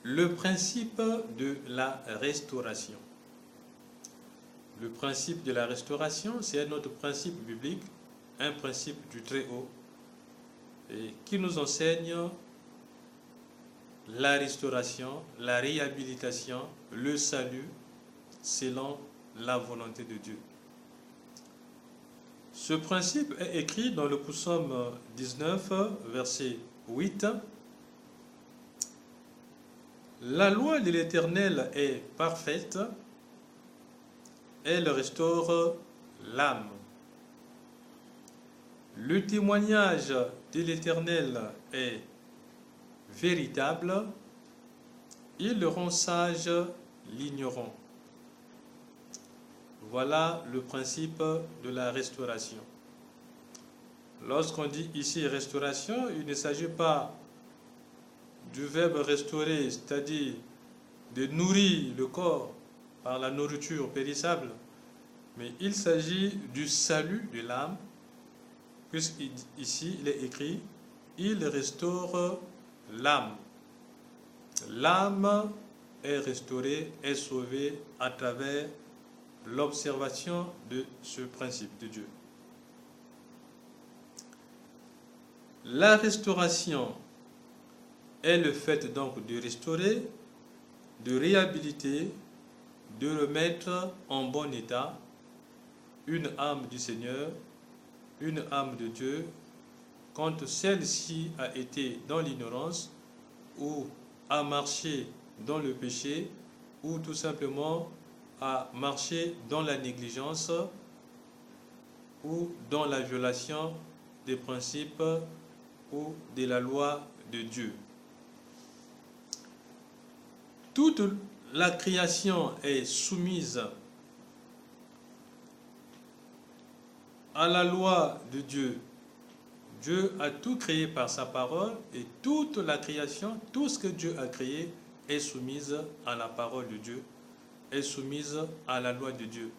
Le principe de la restauration. Le principe de la restauration, c'est un autre principe biblique, un principe du Très-Haut, et qui nous enseigne la restauration, la réhabilitation, le salut, selon la volonté de Dieu. Ce principe est écrit dans le psaume 19, verset 8. La loi de l'Éternel est parfaite, elle restaure l'âme. Le témoignage de l'Éternel est véritable, il rend sage l'ignorant. Voilà le principe de la restauration. Lorsqu'on dit ici restauration, il ne s'agit pas du verbe restaurer, c'est-à-dire de nourrir le corps par la nourriture périssable, mais il s'agit du salut de l'âme, puisqu'ici il est écrit « Il restaure l'âme ». L'âme est restaurée, est sauvée à travers l'observation de ce principe de Dieu. La restauration est le fait donc de restaurer, de réhabiliter, de remettre en bon état une âme du Seigneur, une âme de Dieu, quand celle-ci a été dans l'ignorance ou a marché dans le péché ou tout simplement a marché dans la négligence ou dans la violation des principes ou de la loi de Dieu. Toute la création est soumise à la loi de Dieu. Dieu a tout créé par sa parole et toute la création, tout ce que Dieu a créé est soumise à la parole de Dieu, est soumise à la loi de Dieu.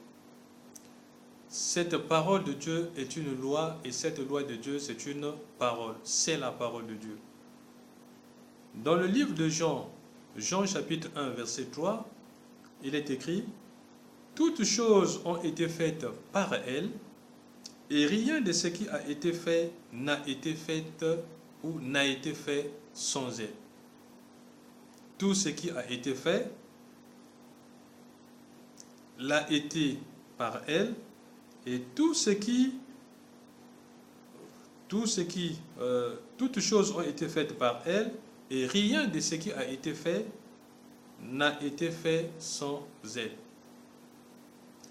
Cette parole de Dieu est une loi et cette loi de Dieu c'est une parole, c'est la parole de Dieu. Dans le livre de Jean, Jean chapitre 1 verset 3, il est écrit « Toutes choses ont été faites par elle, et rien de ce qui a été fait n'a été fait ou n'a été fait sans elle. » Tout ce qui a été fait l'a été par elle, et toutes choses ont été faites par elle, et rien de ce qui a été fait n'a été fait sans elle.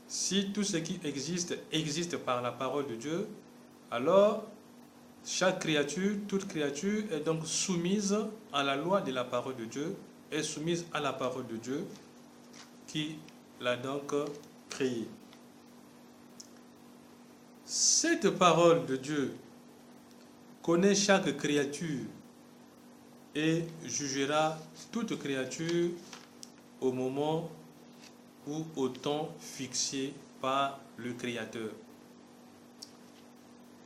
Si tout ce qui existe par la parole de Dieu, alors chaque créature, toute créature est donc soumise à la loi de la parole de Dieu, est soumise à la parole de Dieu qui l'a donc créée. Cette parole de Dieu connaît chaque créature et jugera toute créature au moment ou au temps fixé par le Créateur.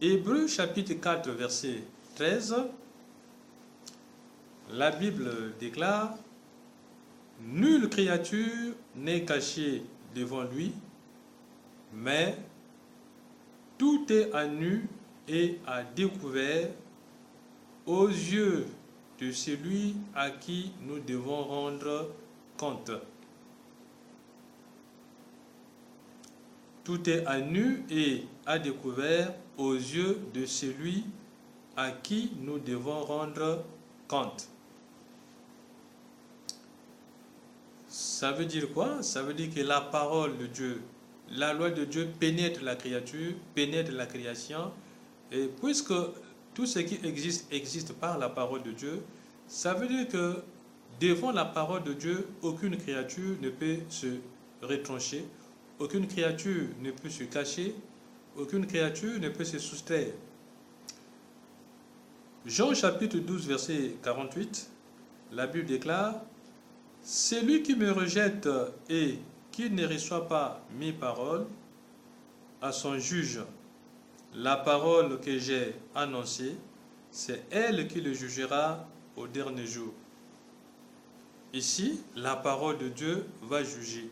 Hébreux chapitre 4 verset 13, la Bible déclare « Nulle créature n'est cachée devant lui, mais tout est à nu et à découvert aux yeux de celui à qui nous devons rendre compte. » Tout est à nu et à découvert aux yeux de celui à qui nous devons rendre compte. Ça veut dire quoi? Ça veut dire que la parole de Dieu, la loi de Dieu pénètre la créature, pénètre la création, et puisque tout ce qui existe par la parole de Dieu, ça veut dire que devant la parole de Dieu, aucune créature ne peut se retrancher, aucune créature ne peut se cacher, aucune créature ne peut se soustraire. Jean chapitre 12 verset 48, la Bible déclare « Celui qui me rejette et qui ne reçoit pas mes paroles, à son juge, la parole que j'ai annoncée, c'est elle qui le jugera au dernier jour. » Ici, la parole de Dieu va juger.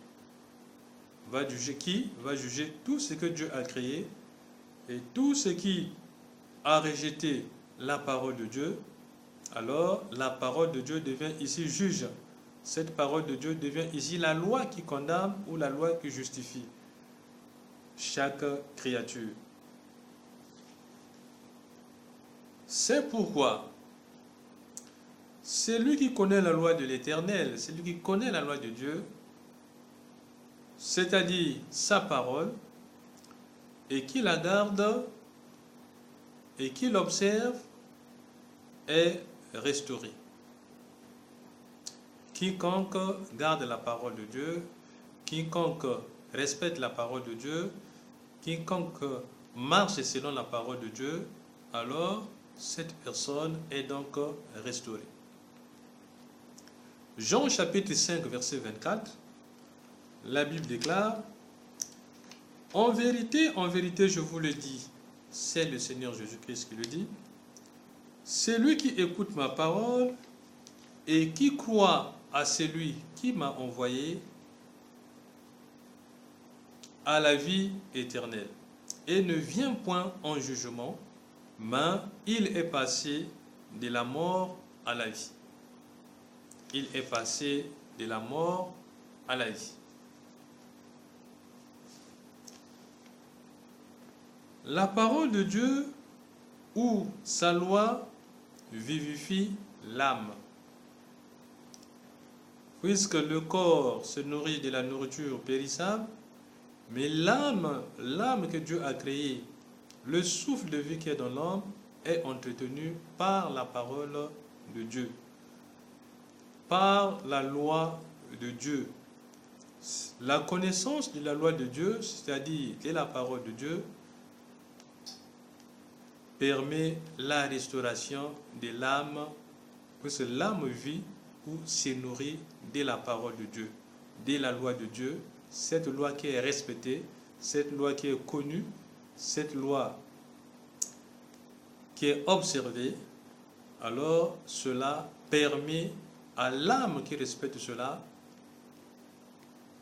Va juger qui? Va juger tout ce que Dieu a créé, et tout ce qui a rejeté la parole de Dieu. Alors, la parole de Dieu devient ici juge. Cette parole de Dieu devient ici la loi qui condamne ou la loi qui justifie chaque créature. C'est pourquoi celui qui connaît la loi de l'Éternel, celui qui connaît la loi de Dieu, c'est-à-dire sa parole, et qui la garde et qui l'observe, est restauré. Quiconque garde la parole de Dieu, quiconque respecte la parole de Dieu, quiconque marche selon la parole de Dieu, alors cette personne est donc restaurée. Jean chapitre 5, verset 24, la Bible déclare: en vérité, je vous le dis, c'est le Seigneur Jésus-Christ qui le dit, celui qui écoute ma parole et qui croit à celui qui m'a envoyé a la vie éternelle et ne vient point en jugement, mais il est passé de la mort à la vie. Il est passé de la mort à la vie. La parole de Dieu ou sa loi vivifie l'âme. Puisque le corps se nourrit de la nourriture périssable, mais l'âme que Dieu a créée, le souffle de vie qui est dans l'homme, est entretenu par la parole de Dieu, par la loi de Dieu. La connaissance de la loi de Dieu, c'est-à-dire de la parole de Dieu, permet la restauration de l'âme, puisque l'âme vit ou se nourrit de la parole de Dieu, de la loi de Dieu, cette loi qui est respectée, cette loi qui est connue, cette loi qui est observée. Alors cela permet à l'âme qui respecte cela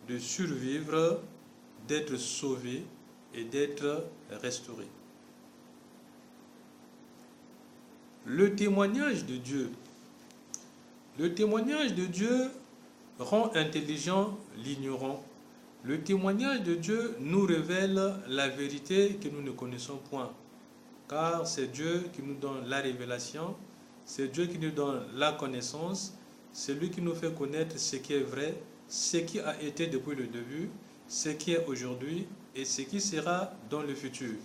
de survivre, d'être sauvée et d'être restaurée. Le témoignage de Dieu. Le témoignage de Dieu rend intelligent l'ignorant. Le témoignage de Dieu nous révèle la vérité que nous ne connaissons point. Car c'est Dieu qui nous donne la révélation, c'est Dieu qui nous donne la connaissance, c'est lui qui nous fait connaître ce qui est vrai, ce qui a été depuis le début, ce qui est aujourd'hui et ce qui sera dans le futur.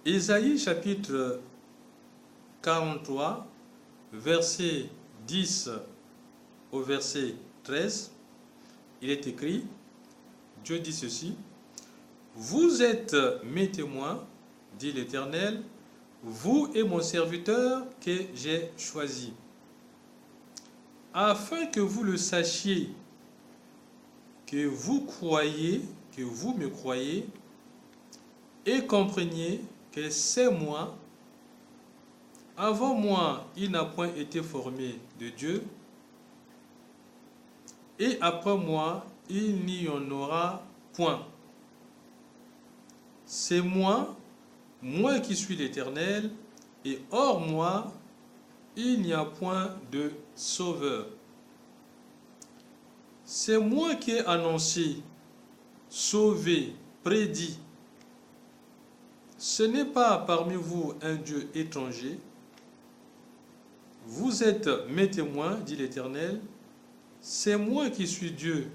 Ésaïe chapitre 43, verset 10 au verset 13, il est écrit, Dieu dit ceci: vous êtes mes témoins, dit l'Éternel, vous et mon serviteur que j'ai choisi, afin que vous le sachiez, que vous croyez, que vous me croyez, et compreniez que c'est moi. Avant moi, il n'a point été formé de Dieu, et après moi, il n'y en aura point. C'est moi, moi qui suis l'Éternel, et hors moi, il n'y a point de sauveur. C'est moi qui ai annoncé, sauvé, prédit. Ce n'est pas parmi vous un Dieu étranger. Vous êtes mes témoins, dit l'Éternel. C'est moi qui suis Dieu.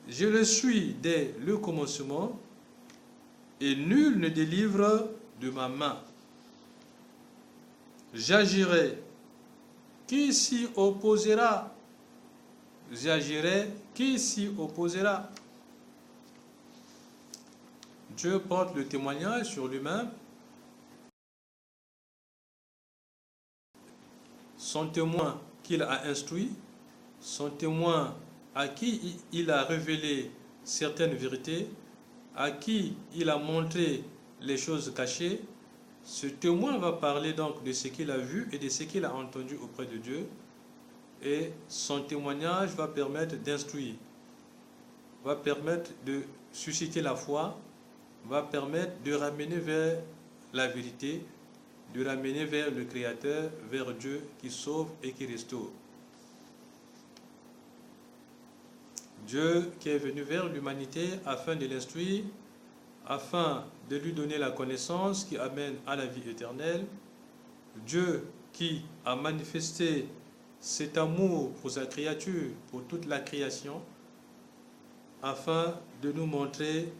Je le suis dès le commencement, et nul ne délivre de ma main. J'agirai. Qui s'y opposera? J'agirai. Qui s'y opposera? Dieu porte le témoignage sur lui-même. Son témoin qu'il a instruit, son témoin à qui il a révélé certaines vérités, à qui il a montré les choses cachées, Ce témoin va parler donc de ce qu'il a vu et de ce qu'il a entendu auprès de Dieu. Et son témoignage va permettre d'instruire, va permettre de susciter la foi, va permettre de ramener vers la vérité, de ramener vers le Créateur, vers Dieu qui sauve et qui restaure. Dieu qui est venu vers l'humanité afin de l'instruire, afin de lui donner la connaissance qui amène à la vie éternelle. Dieu qui a manifesté cet amour pour sa créature, pour toute la création, afin de nous montrer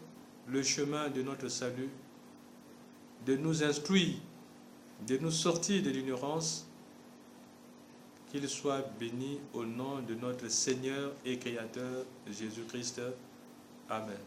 le chemin de notre salut, de nous instruire, de nous sortir de l'ignorance. Qu'il soit béni au nom de notre Seigneur et Créateur Jésus-Christ. Amen.